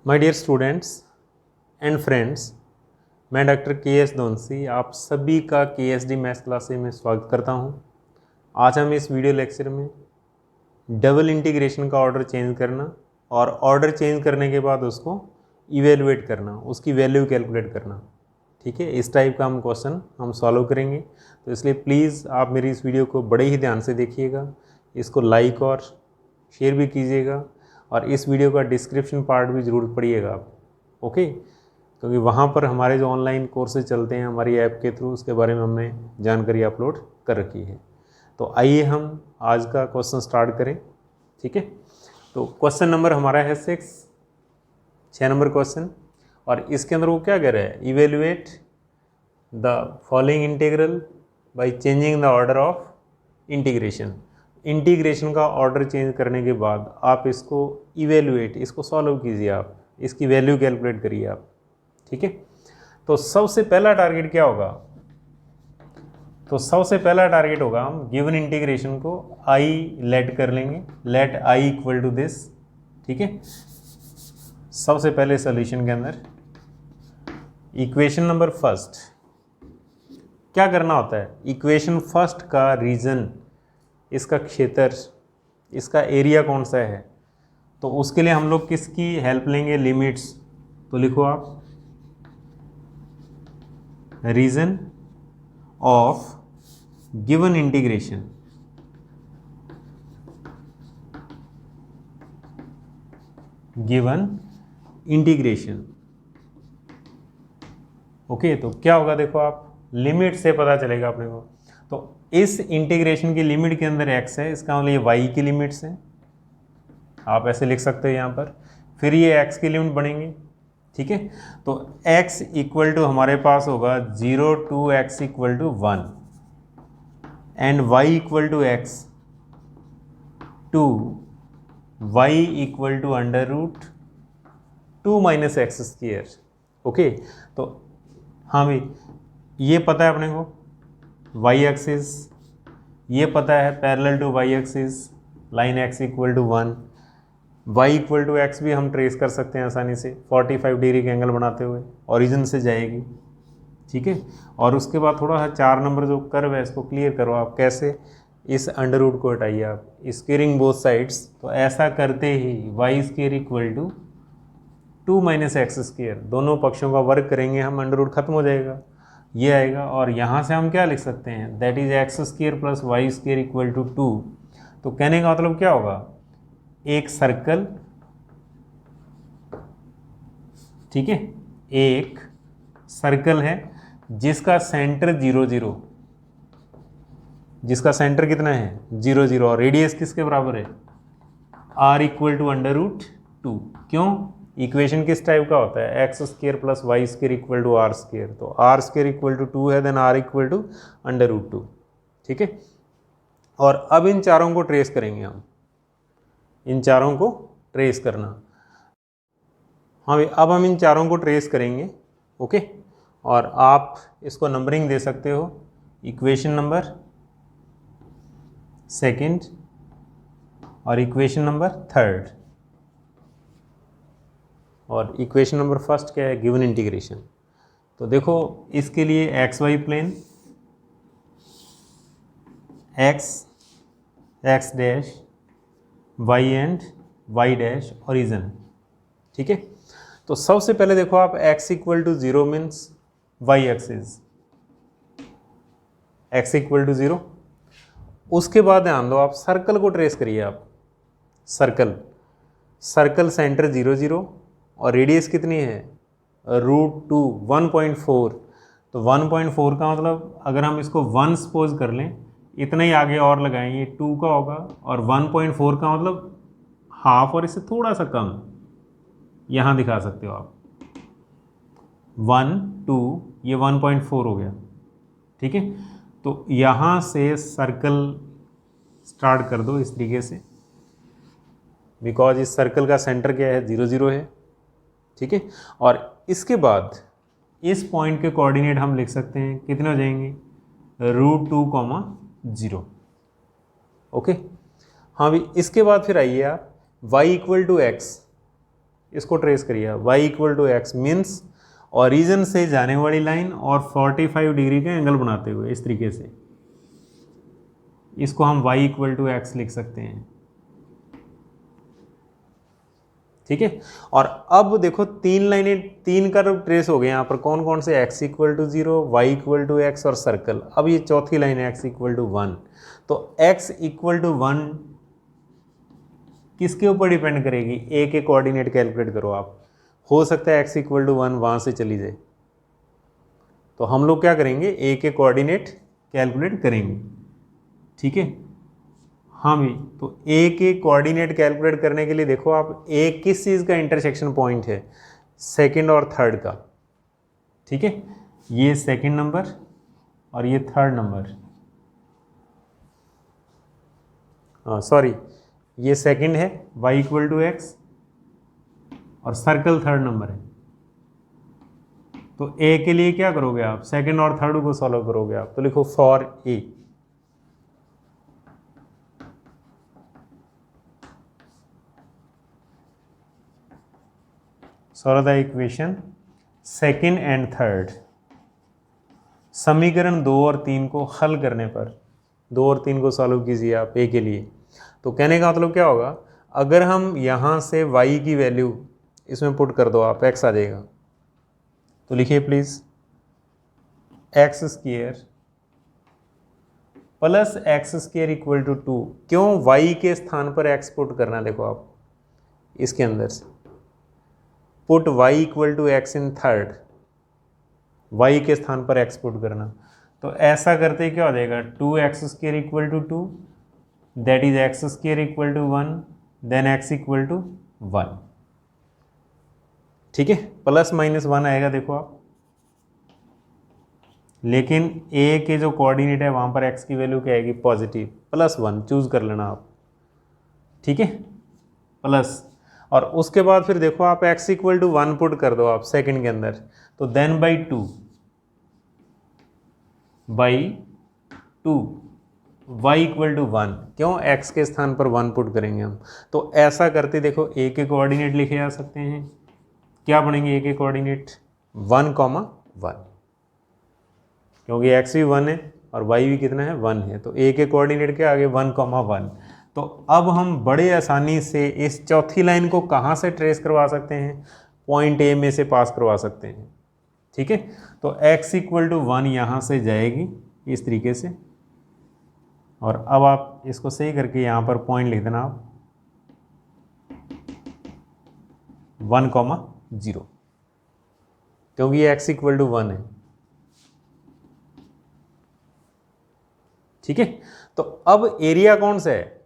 My dear students and friends, मैं doctor K S. दोनसी आप सभी का के.एस.डी. मैथ्स क्लासेस में स्वागत करता हूं। आज हम इस वीडियो लेक्चर में डबल इंटीग्रेशन का ऑर्डर चेंज करना और ऑर्डर चेंज करने के बाद उसको इवेलुएट करना, उसकी वैल्यू कैलकुलेट करना, ठीक है। इस टाइप का हम क्वेश्चन हम सॉल्व करेंगे। तो इसलिए प्लीज़ आप मेरी इस वीडियो को बड़े ही ध्यान से देखिएगा, इसको लाइक और शेयर भी कीजिएगा और इस वीडियो का डिस्क्रिप्शन पार्ट भी ज़रूर पढ़िएगा आप, ओके। क्योंकि वहाँ पर हमारे जो ऑनलाइन कोर्सेज चलते हैं हमारी ऐप के थ्रू, उसके बारे में हमने जानकारी अपलोड कर रखी है। तो आइए हम आज का क्वेश्चन स्टार्ट करें, ठीक है। तो क्वेश्चन नंबर हमारा है 6 नंबर क्वेश्चन, और इसके अंदर वो क्या कह रहा है, evaluate the following integral by changing the order of integration. Integration का ऑर्डर चेंज करने के बाद आप इसको इवेल्युएट, इसको सॉल्व कीजिए, आप इसकी वैल्यू कैलकुलेट करिए आप, ठीक है। तो सबसे पहला टारगेट क्या होगा, तो सबसे पहला टारगेट होगा हम गिवन इंटीग्रेशन को आई लेट कर लेंगे, let I equal to this, ठीक है। सबसे पहले सॉल्यूशन के अंदर इक्वेशन नंबर फर्स्ट क्या करना होता है, इक्वेशन फर्स्ट का रीजन, इसका क्षेत्र, इसका एरिया कौन सा है, तो उसके लिए हम लोग किसकी हेल्प लेंगे, लिमिट्स। तो लिखो आप region of given integration, given integration, okay. तो क्या होगा, देखो आप लिमिट से पता चलेगा अपने को। तो इस इंटीग्रेशन की लिमिट के अंदर x है, इसका मतलब ये y की लिमिट्स हैं, आप ऐसे लिख सकते हो यहाँ पर। फिर ये x की लिमिट बनेंगी, ठीक है। तो x इक्वल टू हमारे पास होगा 0 to x equal to 1 and y equal to x to y equal to under root 2 minus x square, okay. तो हाँ भाई, ये पता है अपने को y एक्सिस, ये पता है parallel to y axis line x equal to 1, y equal to x भी हम ट्रेस कर सकते हैं आसानी से 45 डिग्री का एंगल बनाते हुए, ओरिजिन से जाएगी, ठीक है। और उसके बाद थोड़ा सा 4 नंबर जो कर्व है इसको क्लियर करो आप, कैसे, इस अंडर रूट को हटाइए आप, स्क्वेयरिंग बोथ साइड्स। तो ऐसा करते ही y square equal to 2 minus x square, दोनों पक्षों का वर्क करेंगे हम, अंडर रूट खत्म हो जाएगा, ये आएगा। और यहाँ से हम क्या लिख सकते हैं, that is x square plus y square equal to 2। तो कहने का मतलब क्या होगा, एक सर्कल, ठीक है, एक सर्कल है जिसका सेंटर 0 0, जिसका सेंटर कितना है 0 0, और रेडियस किसके बराबर है, r equal to under root 2। क्यों, इक्वेशन किस टाइप का होता है, x square plus y square equal to r square. तो आर स्क्वायर इक्वल टू 2 है, then r equal to under root 2, ठीक है। और अब इन चारों को ट्रेस करेंगे हम, इन चारों को ट्रेस करना, हाँ भाई, अब हम इन चारों को ट्रेस करेंगे, ओके। और आप इसको नंबरिंग दे सकते हो, इक्वेशन नंबर सेकंड और इक्वेशन नंबर थर्ड, और इक्वेशन नंबर फर्स्ट क्या है, गिवन इंटीग्रेशन। तो देखो इसके लिए x y plane, x dash, y and y dash origin, ठीक है। तो सबसे पहले देखो आप x equal to 0 means y axis, x equal to 0। उसके बाद ध्यान दो, आप सर्कल को ट्रेस करिए आप, सर्कल सेंटर 0 0 और रेडियस कितनी है √2 1.4। तो 1.4 का मतलब अगर हम इसको 1 सपोज कर लें, इतना ही आगे और लगाएंगे 2 का होगा, और 1.4 का मतलब हाफ और इससे थोड़ा सा कम, यहाँ दिखा सकते हो आप 1 2, ये 1.4 हो गया, ठीक है। तो यहाँ से सर्कल स्टार्ट कर दो इस तरीके से, बिकॉज इस सर्कल का सेंटर क्या है 0 0 है, ठीक है। और इसके बाद इस पॉइंट के कोऑर्डिनेट हम लिख सकते हैं, कितने हो जाएंगे √2, 0, ओके। हाँ भी, इसके बाद फिर आइए आप y इक्वल टू एक्स, इसको ट्रेस करिए। y equal to x means origin से जाने वाली लाइन और 45 डिग्री का एंगल बनाते हुए इस तरीके से, इसको हम y इक्वल टू एक्स लिख सकते हैं। ठीक है, और अब देखो तीन लाइनें, तीन कर्व ट्रेस हो गए यहाँ पर। कौन कौन से? x equal to 0, y equal to x और सर्कल। अब ये चौथी लाइन है x इक्वल टू 1। तो x इक्वल टू 1 किसके ऊपर डिपेंड करेगी? a के कोऑर्डिनेट कैलकुलेट करो आप। हो सकता है x इक्वल टू 1 वहाँ से चली जाए, तो हम लोग क्या करेंगे? a के कोऑर्डिनेट कैलकुलेट करेंगे। ठीक है, हाँ भी, तो a के कोऑर्डिनेट कैलकुलेट करने के लिए देखो आप a किस चीज़ का इंटरसेक्शन पॉइंट है? सेकंड और थर्ड का। ठीक है, ये सेकंड नंबर और ये थर्ड नंबर, सॉरी ये सेकंड है y इक्वल टू एक्स और सर्कल थर्ड नंबर है। तो a के लिए क्या करोगे आप? सेकंड और थर्ड को सॉल्व करोगे आप। तो लिखो for a। Solve the equation second and third. समीकरण 2 और 3 को हल करने पर 2 और 3 को सॉल्व कीजिए आप a के लिए। तो कहने का मतलब क्या होगा? अगर हम यहाँ से y की वैल्यू इसमें पुट कर दो आप, x आ जाएगा। तो लिखिए please x square plus x square equal to 2। क्यों y के स्थान पर x पुट करना? देखो आप इसके अंदर से put y equal to x in third, y के स्थान पर x पुट करना। तो ऐसा करते क्या हो जाएगा? 2x square equal to 2, that is x square equal to 1, then x equal to 1। ठीक है, प्लस माइनस 1 आएगा देखो आप, लेकिन a के जो कोऑर्डिनेट है वहाँ पर x की वैल्यू क्या आएगी? पॉजिटिव, +1 चूज कर लेना आप। ठीक है, प्लस, और उसके बाद फिर देखो आप x इक्वल टू 1 पुट कर दो आप सेकंड के अंदर, तो then by 2 y equal to 1। क्यों? x के स्थान पर 1 पुट करेंगे हम। तो ऐसा करते देखो a के कोऑर्डिनेट लिखे जा सकते हैं। क्या बनेंगे a के कोऑर्डिनेट? 1, 1, क्योंकि x भी 1 है और y भी कितना है? 1 है। तो a के कोऑर्डिनेट क्या आगे? 1, 1। तो अब हम बड़े आसानी से इस चौथी लाइन को कहाँ से ट्रेस करवा सकते हैं? पॉइंट a में से पास करवा सकते हैं। ठीक है, तो x इक्वल टू 1 यहाँ से जाएगी इस तरीके से, और अब आप इसको सही करके यहाँ पर पॉइंट लिख देना आप 1, 0, क्योंकि ये x इक्वल टू 1 है। ठीक है, तो अब एरिया कौन सा है?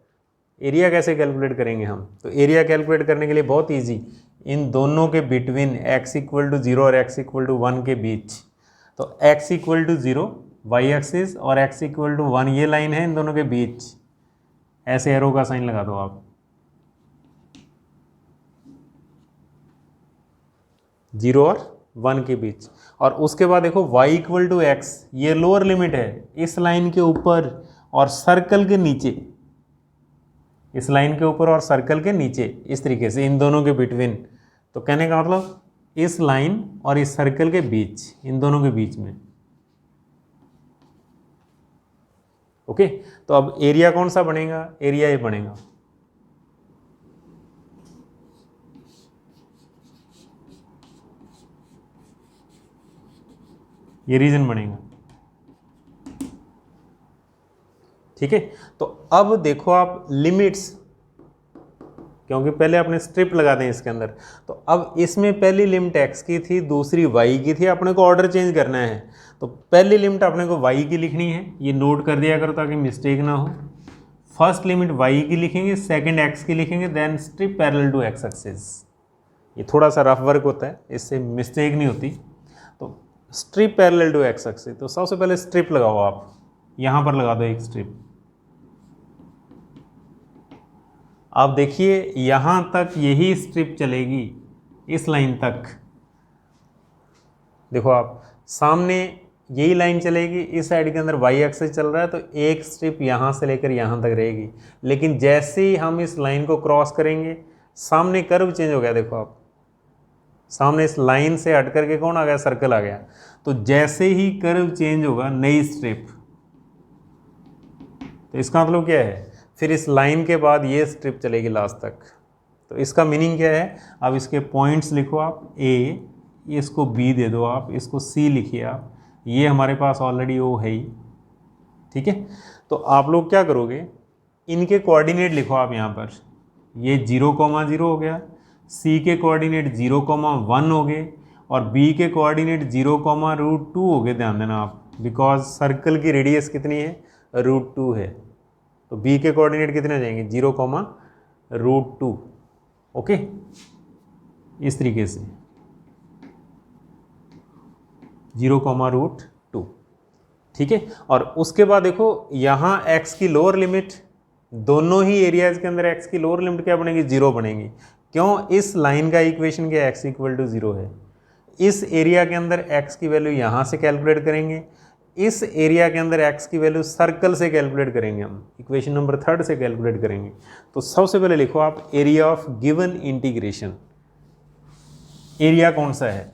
एरिया कैसे कैलकुलेट करेंगे हम? तो एरिया कैलकुलेट करने के लिए बहुत इजी, इन दोनों के बिटवीन x इक्वल टू 0 और x इक्वल टू 1 के बीच। तो x equal to 0 y axis और x इक्वल टू 1 ये लाइन है, इन दोनों के बीच ऐसे एरो का साइन लगा दो आप। 0 और 1 के बीच, और उसके बाद देखो y इक्वल टू एक्स, ये लोअर लिमिट है इस लाइन के ऊपर और सर्कल के नीचे, इस लाइन के ऊपर और सर्कल के नीचे, इस तरीके से इन दोनों के बिटवीन। तो कहने का मतलब इस लाइन और इस सर्कल के बीच, इन दोनों के बीच में। ओके, तो अब एरिया कौन सा बनेगा? एरिया ये बनेगा ये रीजन बनेगा। ठीक है, तो अब देखो आप लिमिट्स, क्योंकि पहले अपने स्ट्रिप लगा दें इसके अंदर। तो अब इसमें पहली लिमिट x की थी, दूसरी y की थी, अपने को ऑर्डर चेंज करना है। तो पहली लिमिट अपने को y की लिखनी है, ये नोट कर दिया करो ताकि मिस्टेक ना हो। फर्स्ट लिमिट y की लिखेंगे, सेकंड x की लिखेंगे, then strip parallel to x axis. ये थोड़ा सा रफ वर्क होता है, इससे मिस्टेक नहीं होती। तो strip parallel to x axis, तो सबसे पहले स्ट्रिप लगाओ आप, यहाँ पर लगा दो एक स्ट्रिप। आप देखिए यहाँ तक यही स्ट्रिप चलेगी इस लाइन तक। देखो आप सामने यही लाइन चलेगी, इस साइड के अंदर y एक्सिस चल रहा है, तो एक स्ट्रिप यहाँ से लेकर यहाँ तक रहेगी। लेकिन जैसे ही हम इस लाइन को क्रॉस करेंगे, सामने कर्व चेंज हो गया। देखो आप सामने इस लाइन से हट करके कौन आ गया, सर्कल आ गया। तो जैसे ही कर्व चेंज होगा नई स्ट्रिप, तो इसका मतलब क्या है, फिर इस लाइन के बाद ये स्ट्रिप चलेगी लास्ट तक। तो इसका मीनिंग क्या है, अब इसके पॉइंट्स लिखो आप ए, इसको बी दे दो आप, इसको सी लिखिए आप, ये हमारे पास ऑलरेडी ओ है ही, ठीक है। तो आप लोग क्या करोगे, इनके कोऑर्डिनेट लिखो आप यहाँ पर, ये 0,0 हो गया, सी के कोऑर्डिनेट 0,1 हो गए, और बी के कोऑर्डिनेट 0,√2 हो गए। ध्यान देना आप, बिकॉज सर्कल की रेडियस कितनी है, √2 है, तो बी के कोऑर्डिनेट कितने हो जाएंगे, 0,√2। ओके, इस तरीके से 0,√2, ठीक है। और उसके बाद देखो यहाँ x की लोअर लिमिट, दोनों ही एरियाज के अंदर x की लोअर लिमिट क्या बनेगी, 0 बनेगी। क्यों, इस लाइन का इक्वेशन क्या, x = 0 है। इस एरिया के अंदर x की वैल्यू यहाँ से कैलकुलेट करेंगे, इस एरिया के अंदर x की वैल्यू सर्कल से कैलकुलेट करेंगे, हम इक्वेशन नंबर 3 से कैलकुलेट करेंगे। तो सबसे पहले लिखो आप area of given integration. Area कौन सा है,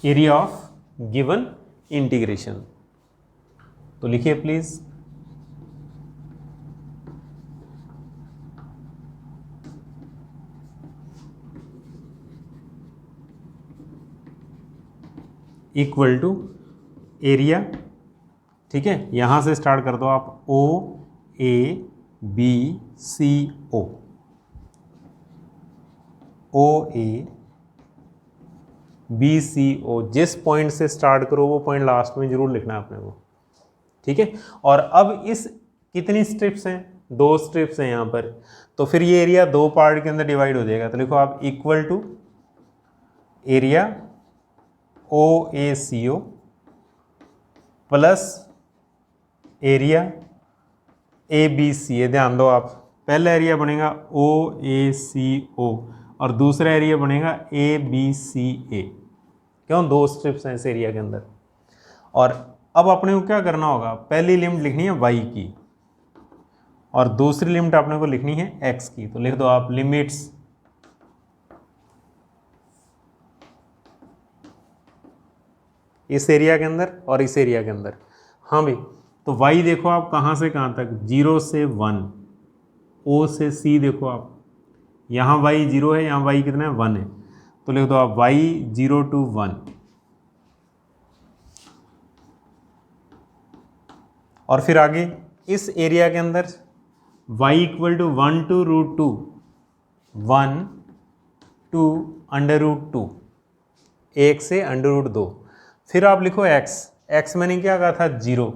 एरिया ऑफ गिवन इंटीग्रेशन। तो लिखिए प्लीज, इक्वल टू एरिया, ठीक है। यहां से स्टार्ट कर दो आप, ओ ए बी सी ओ, ओ ए बी सी ओ, जिस पॉइंट से स्टार्ट करो वो पॉइंट लास्ट में जरूर लिखना है अपने को, ठीक है। और अब इस कितनी स्ट्रिप्स हैं, 2 स्ट्रिप्स हैं यहाँ पर, तो फिर ये एरिया 2 पार्ट के अंदर डिवाइड हो जाएगा। तो लिखो आप equal to area O A C O plus area A B C A. ध्यान दो आप, पहला एरिया बनेगा ओ ए सी ओ और दूसरा एरिया बनेगा ए बी सी ए। क्यों, 2 स्ट्रिप्स हैं इस एरिया के अंदर। और अब अपने को क्या करना होगा, पहली लिमिट लिखनी है y की और दूसरी लिमिट अपने को लिखनी है x की। तो लिख दो आप लिमिट्स इस एरिया के अंदर और इस एरिया के अंदर। हाँ भाई, तो y देखो आप कहाँ से कहाँ तक, 0 से 1, o से c देखो आप, यहाँ y 0 है, यहाँ y कितना है, 1 है। तो लिख दो आप y 0 to 1, और फिर आगे इस एरिया के अंदर y = 1 to √2, 1 to √2, 1 से √2। फिर आप लिखो x मैंने क्या कहा था, 0।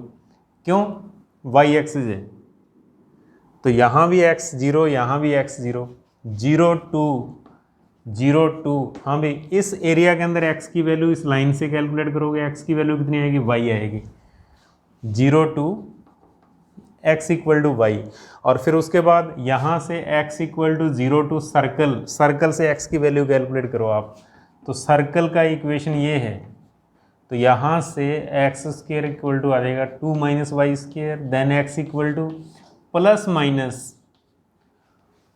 क्यों, y एक्सिस है, तो यहाँ भी x 0, यहाँ भी x 0, 0 to 0 to, हाँ भाई इस एरिया के अंदर x की वैल्यू इस लाइन से कैलकुलेट करोगे, x की वैल्यू कितनी आएगी, y आएगी, 0 to x = y। और फिर उसके बाद यहाँ से x = 0 to सर्कल से x की वैल्यू कैलकुलेट करो आप। तो सर्कल का इक्वेशन ये है, तो यहाँ से x² = आ जाएगा 2 - y², then x =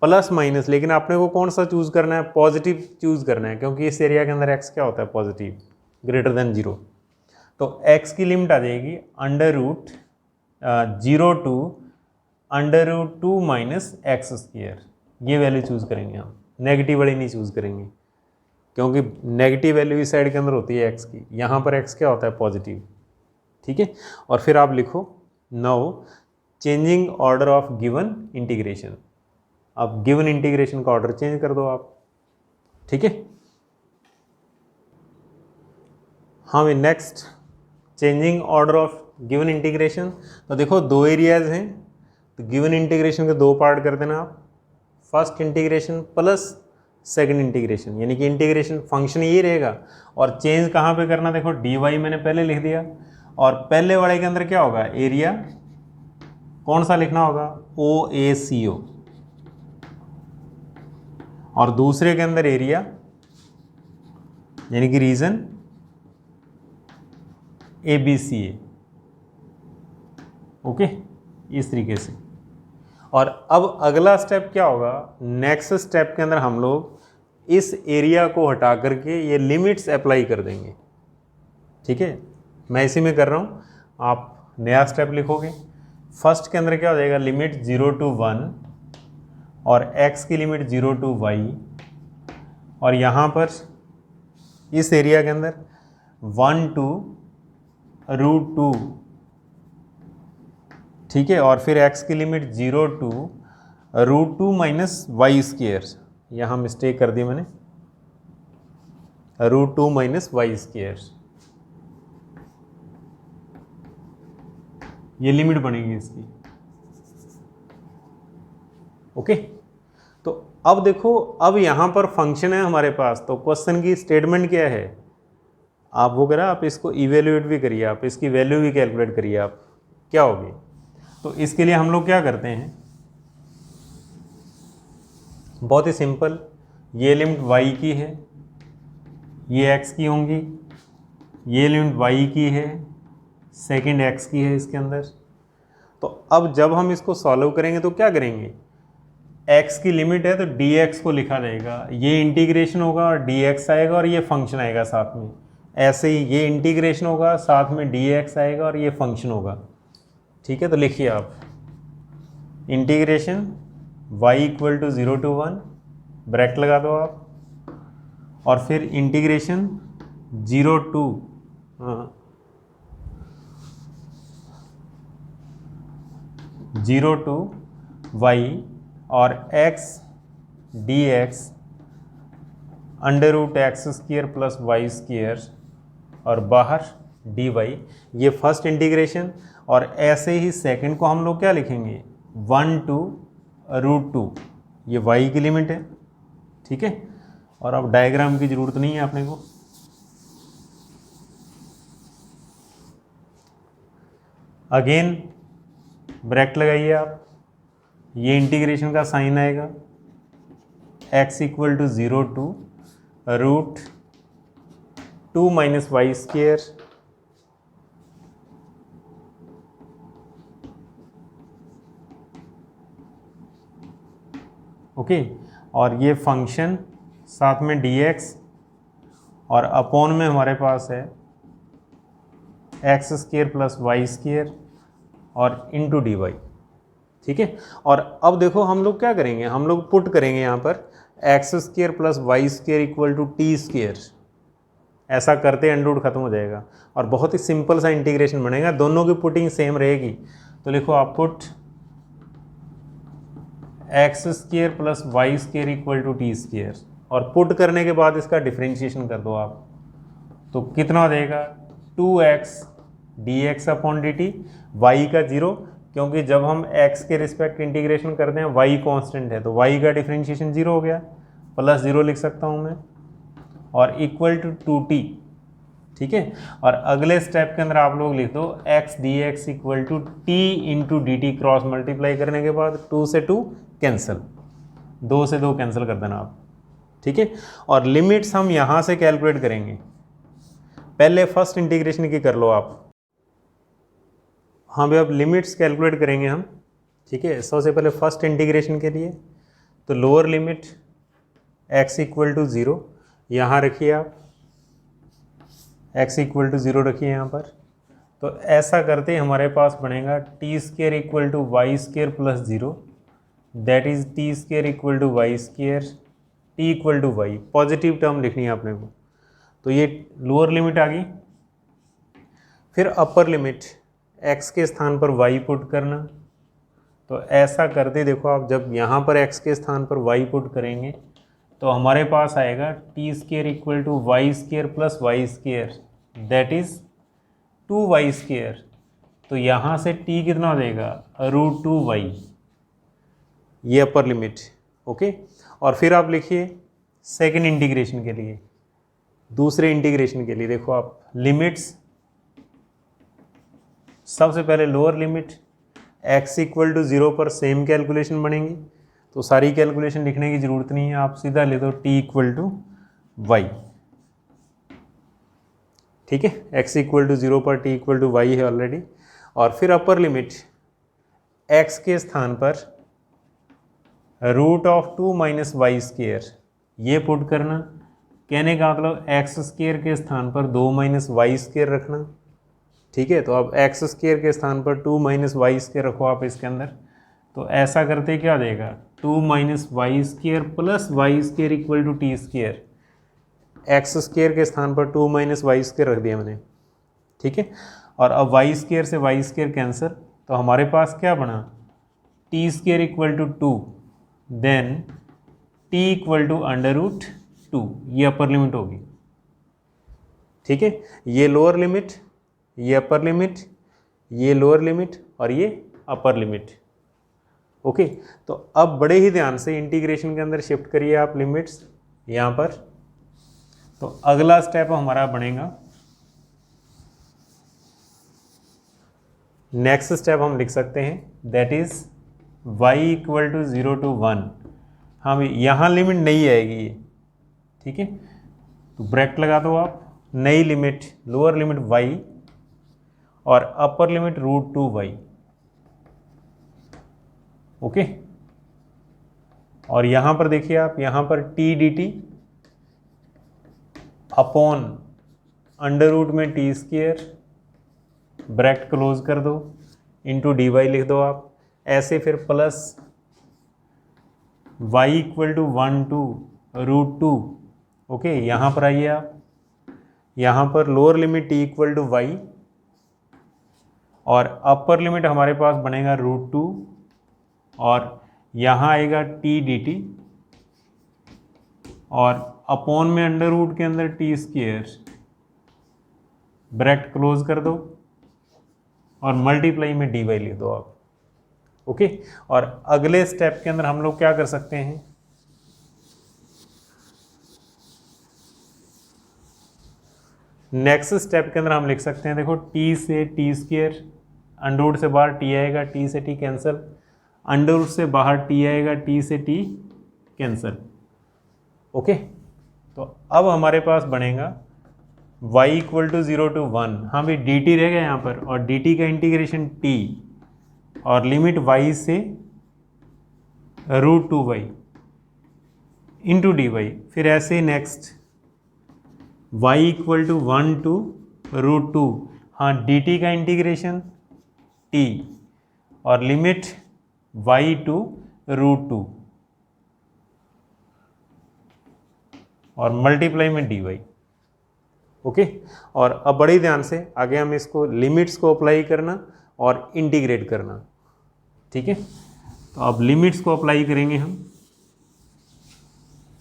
plus minus, लेकिन आपने को कौन सा चूज़ करना है, पॉजिटिव चूज़ करना है, क्योंकि इस एरिया के अंदर x क्या होता है, पॉजिटिव, > 0। तो x की लिमिट आ जाएगी √0 to √2 - x²। ये वैल्यू चूज़ करेंगे हम, नेगेटिव वाली नहीं चूज़ करेंगे, क्योंकि नेगेटिव वैल्यू इस साइड के अंदर होती है x की, यहाँ पर x क्या होता है, पॉजिटिव, ठीक है। और फिर आप लिखो now changing order of given integration. अब गिवन इंटीग्रेशन का ऑर्डर चेंज कर दो आप, ठीक है। हाँ भाई, next changing order of given integration. तो देखो 2 एरियाज हैं, तो गिवन इंटीग्रेशन के 2 पार्ट कर देना आप, first integration plus second integration, यानी कि इंटीग्रेशन फंक्शन ये रहेगा। और चेंज कहाँ पे करना, देखो dy मैंने पहले लिख दिया, और पहले वाले के अंदर क्या होगा, एरिया कौन सा लिखना होगा, OACO, और दूसरे के अंदर एरिया यानी कि रीजन ABCA। ओके, इस तरीके से। और अब अगला स्टेप क्या होगा, नेक्स्ट स्टेप के अंदर हम लोग इस एरिया को हटा करके ये लिमिट्स अप्लाई कर देंगे। ठीक है, मैं इसी में कर रहा हूँ, आप नया स्टेप लिखोगे। फर्स्ट के अंदर क्या हो जाएगा, लिमिट 0 to 1 और x की लिमिट 0 to y, और यहाँ पर इस एरिया के अंदर 1 to √2, ठीक है, और फिर x की limit 0 to √2 minus y square, यहाँ मिस्टेक कर दी मैंने, √2 माइनस वाई स्क्वेयर, ये लिमिट बनेगी इसकी। ओके, तो अब देखो, अब यहाँ पर फंक्शन है हमारे पास, तो क्वेश्चन की स्टेटमेंट क्या है, आप वो करा, आप इसको इवेल्युएट भी करिए, आप इसकी वैल्यू भी कैलकुलेट करिए, आप क्या होगी। तो इसके लिए हम लोग क्या करते हैं, बहुत ही सिंपल, ये लिमिट y की है, ये x की होंगी, ये लिमिट y की है, सेकंड x की है इसके अंदर। तो अब जब हम इसको सॉल्व करेंगे तो क्या करेंगे, x की लिमिट है तो dx को लिखा जाएगा, ये इंटीग्रेशन होगा और dx आएगा और ये फंक्शन आएगा साथ में। ऐसे ही ये इंटीग्रेशन होगा, साथ में dx आएगा और ये फंक्शन होगा। ठीक है, तो लिखिए आप, integration y equal to 0 to 1, bracket लगा दो आप, और फिर इंटीग्रेशन 0 to 0 to y और x dx √x² plus y square और बाहर dy, ये फर्स्ट इंटीग्रेशन। और ऐसे ही सेकंड को हम लोग क्या लिखेंगे, 1 to √2, ये y की लिमिट है। ठीक है, और अब डायग्राम की ज़रूरत नहीं है अपने को। अगेन ब्रैकेट लगाइए आप, ये इंटीग्रेशन का साइन आएगा, x equal to 0 to √2 minus y square, okay, और ये फंक्शन साथ में dx, और अपॉन में हमारे पास है x² प्लस वाई स्क्वेयर और इंटू dy। ठीक है, और अब देखो हम लोग क्या करेंगे, हम लोग पुट करेंगे यहाँ पर x² plus y square equal to t²। ऐसा करते अंडर रूट खत्म हो जाएगा और बहुत ही सिंपल सा इंटीग्रेशन बनेगा, दोनों की पुटिंग सेम रहेगी। तो लिखो आप, put x² plus y square equal to t², और पुट करने के बाद इसका डिफ्रेंशिएशन कर दो आप, तो कितना हो जाएगा, 2x dx upon dt, y का 0, क्योंकि जब हम x के रिस्पेक्ट इंटीग्रेशन करते हैं y कांस्टेंट है, तो y का डिफ्रेंशिएशन 0 हो गया, प्लस 0 लिख सकता हूँ मैं, और इक्वल टू 2t। ठीक है, और अगले स्टेप के अंदर आप लोग लिख दो x dx equal to t into d t, cross multiply करने के बाद 2 से 2 कैंसिल, 2 से 2 कैंसिल कर देना आप। ठीक है, और लिमिट्स हम यहाँ से कैलकुलेट करेंगे, पहले फर्स्ट इंटीग्रेशन की कर लो आप। हाँ भाई, अब लिमिट्स कैलकुलेट करेंगे हम। ठीक है, सबसे पहले फर्स्ट इंटीग्रेशन के लिए, तो lower limit x equal to 0 यहाँ रखिए आप, x इक्वल टू 0 रखिए यहाँ पर। तो ऐसा करते हमारे पास बनेगा t² equal to y square plus 0, that is t² equal to y square, t equal to y, positive term लिखनी है आपने को। तो ये लोअर लिमिट आ गई। फिर अपर लिमिट, x के स्थान पर y पुट करना। तो ऐसा करते देखो आप, जब यहाँ पर x के स्थान पर y पुट करेंगे तो हमारे पास आएगा t² equal to y square plus y square, that is 2y square. तो यहाँ से t कितना हो जाएगा, √2y, ये अपर लिमिट। ओके, और फिर आप लिखिए सेकेंड इंटीग्रेशन के लिए, दूसरे इंटीग्रेशन के लिए देखो आप, लिमिट्स सबसे पहले lower limit x equal to 0 पर सेम कैलकुलेशन बनेंगी, तो सारी कैलकुलेशन लिखने की ज़रूरत नहीं है, आप सीधा ले दो t इक्वल टू वाई। ठीक है, x इक्वल टू 0 पर t इक्वल टू वाई है ऑलरेडी। और फिर अपर लिमिट x के स्थान पर root of 2 minus y square, ये पुट करना। कहने का मतलब एक्स स्क्वेयर के स्थान पर 2 माइनस वाई स्क्वेयर रखना। ठीक है, तो अब एक्स स्क्वेयर के स्थान पर 2 माइनस वाई स्क्वेयर रखो आप इसके अंदर, तो ऐसा करते क्या देगा, 2 minus y square plus y square equal to t square. X square के स्थान पर 2 माइनस वाई स्क्वेयर रख दिया मैंने। ठीक है, और अब वाई स्क्वेयर से वाई स्क्वेयर कैंसर, तो हमारे पास क्या बना, t square equal to 2, then t equal to under root 2, ये अपर लिमिट होगी। ठीक है, ये लोअर लिमिट, ये अपर लिमिट, ये लोअर लिमिट और ये अपर लिमिट। ओके, तो अब बड़े ही ध्यान से इंटीग्रेशन के अंदर शिफ्ट करिए आप लिमिट्स यहाँ पर। तो अगला स्टेप हमारा बनेगा, नेक्स्ट स्टेप हम लिख सकते हैं that is y equal to 0 to 1। हाँ भाई, यहाँ लिमिट नहीं आएगी ये। ठीक है, तो ब्रैकेट लगा दो आप, नई लिमिट, लोअर लिमिट y और अपर लिमिट रूट 2y। ओके, और यहाँ पर देखिए आप, यहाँ पर t dt upon under root में टी स्क्वेयर, ब्रैकेट क्लोज कर दो, इंटू डी वाई लिख दो आप। ऐसे फिर plus y equal to 1 to root 2। Okay, यहाँ पर आइए आप, यहाँ पर lower limit t equal to y और अपर लिमिट हमारे पास बनेगा रूट 2, और यहाँ आएगा t dt और अपॉन में अंडर रूट के अंदर टी स्क्वेयर, ब्रैकेट क्लोज कर दो और मल्टीप्लाई में डी वाई लिख दो आप। ओके, और अगले स्टेप के अंदर हम लोग क्या कर सकते हैं, नेक्स्ट स्टेप के अंदर हम लिख सकते हैं, देखो t से टी स्क्वेयर, अंडर रूट से बाहर t आएगा, t से t कैंसिल, अंडर रूट से बाहर t आएगा, t से t कैंसिल। ओके, तो अब हमारे पास बनेगा y इक्वल टू 0 टू 1। हाँ भाई, dt रह गया यहाँ पर, और dt का इंटीग्रेशन t और लिमिट y से root 2y into d y. फिर ऐसे next y equal to 1 to root 2, हाँ dt का इंटीग्रेशन t और लिमिट y टू रूट 2 और मल्टीप्लाई में dy। ओके, और अब बड़े ध्यान से आगे हम इसको लिमिट्स को अप्लाई करना और इंटीग्रेट करना। ठीक है, तो अब लिमिट्स को अप्लाई करेंगे हम,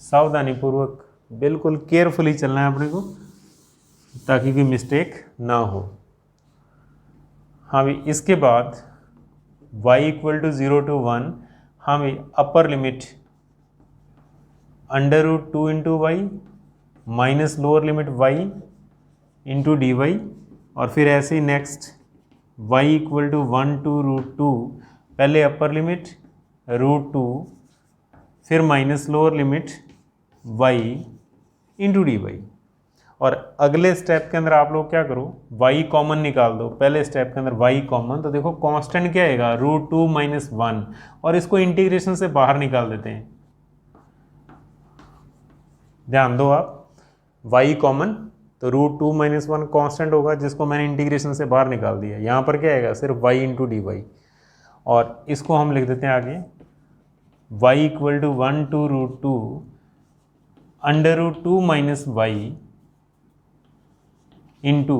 सावधानी पूर्वक, बिल्कुल केयरफुली चलना है अपने को, ताकि कोई मिस्टेक ना हो। हाँ भाई, इसके बाद y इक्वल टू 0 टू 1, हाँ भाई upper limit under root 2 into y minus lower limit y into d y, और फिर ऐसे ही next y equal to 1 to root 2, पहले अपर लिमिट रूट 2, फिर minus lower limit y into d y. और अगले स्टेप के अंदर आप लोग क्या करो, y कॉमन निकाल दो। पहले स्टेप के अंदर y कॉमन, तो देखो कांस्टेंट क्या आएगा, रूट 2 माइनस 1, और इसको इंटीग्रेशन से बाहर निकाल देते हैं। ध्यान दो आप, y कॉमन, तो रूट 2 माइनस 1 कॉन्स्टेंट होगा, जिसको मैंने इंटीग्रेशन से बाहर निकाल दिया। यहाँ पर क्या आएगा, सिर्फ y इंटू डी वाई, और इसको हम लिख देते हैं आगे y equal to 1 to root 2 under root 2 minus y into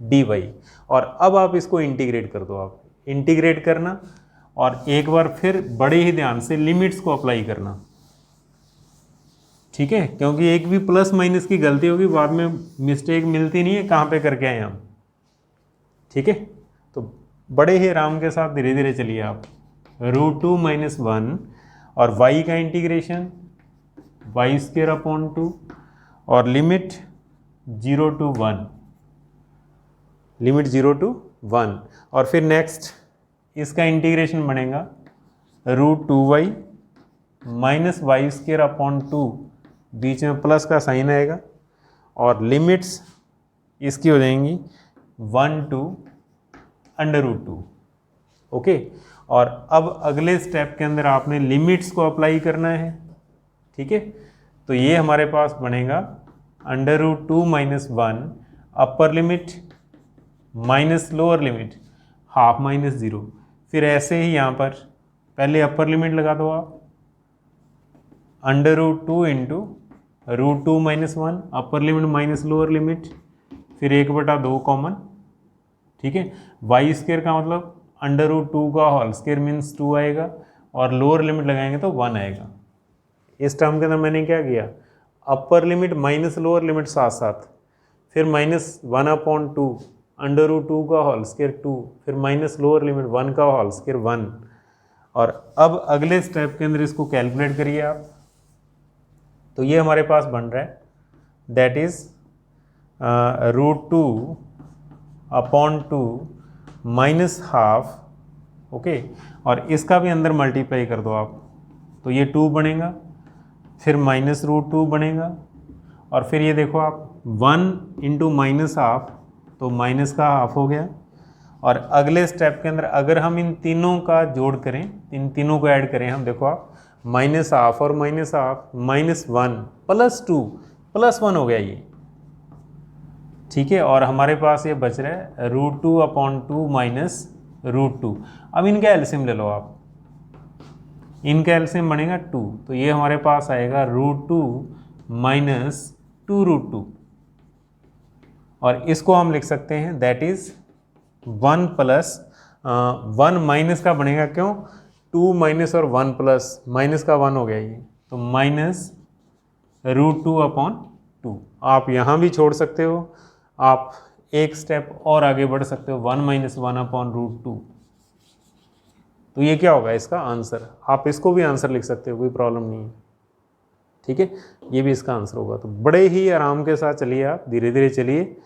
d y. और अब आप इसको इंटीग्रेट कर दो, आप इंटीग्रेट करना, और एक बार फिर बड़े ही ध्यान से लिमिट्स को अप्लाई करना। ठीक है, क्योंकि एक भी प्लस माइनस की गलती होगी, बाद में मिस्टेक मिलती नहीं है, कहाँ पे करके आए हम। ठीक है, तो बड़े ही आराम के साथ धीरे धीरे चलिए आप, रूट 2 माइनस 1 और y का इंटीग्रेशन वाई स्क्वेयर अपॉन 2 और लिमिट 0 टू 1, लिमिट 0 टू 1, और फिर नेक्स्ट इसका इंटीग्रेशन बनेगा root 2y minus y square upon 2, बीच में प्लस का साइन आएगा, और लिमिट्स इसकी हो जाएंगी 1 टू अंडर रूट 2। ओके। और अब अगले स्टेप के अंदर आपने लिमिट्स को अप्लाई करना है, ठीक है। तो ये हमारे पास बनेगा √2 - 1 upper limit minus lower limit half minus 0। फिर ऐसे ही यहाँ पर पहले अपर लिमिट लगा दो आप, √2 × √2 - 1 upper limit minus lower limit, फिर 1/2 कॉमन, ठीक है। वाई स्क्वायर का मतलब √2 का होल स्क्वायर मीन्स 2 आएगा, और लोअर लिमिट लगाएंगे तो 1 आएगा। इस टर्म के अंदर मैंने क्या किया, upper limit minus lower limit साथ साथ, फिर -1/2 √2 का होल स्क्वायर 2, फिर माइनस लोअर लिमिट 1 का होल स्क्वायर 1। और अब अगले स्टेप के अंदर इसको कैलकुलेट करिए आप, तो ये हमारे पास बन रहा है दैट इज √2/2 -½ ओके। और इसका भी अंदर मल्टीप्लाई कर दो आप, तो ये 2 बनेगा, फिर -√2 बनेगा, और फिर ये देखो आप 1 × -½ तो माइनस का हाफ हो गया। और अगले स्टेप के अंदर अगर हम इन तीनों का जोड़ करें, इन तीनों को ऐड करें हम, देखो आप -½ और -½ -1 +2 +1 हो गया ये, ठीक है। और हमारे पास ये बच रहा है √2/2 -√2। अब इनका एलसीएम ले लो आप, इनका एलसीएम बनेगा 2, तो ये हमारे पास आएगा √2 - 2√2। और इसको हम लिख सकते हैं दैट इज 1 + 1 माइनस का बनेगा, क्यों 2 माइनस और 1 प्लस, माइनस का 1 हो गया ये, तो -√2/2। आप यहाँ भी छोड़ सकते हो, आप एक स्टेप और आगे बढ़ सकते हो, 1 - 1/√2। तो ये क्या होगा इसका आंसर, आप इसको भी आंसर लिख सकते हो, कोई प्रॉब्लम नहीं है, ठीक है। ये भी इसका आंसर होगा। तो बड़े ही आराम के साथ चलिए, आप धीरे धीरे चलिए।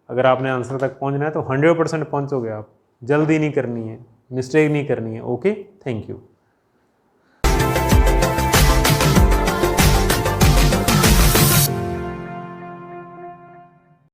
अगर आपने आंसर तक पहुंचना है तो 100% पहुंचोगे आप, जल्दी नहीं करनी है, मिस्टेक नहीं करनी है। Okay, thank you.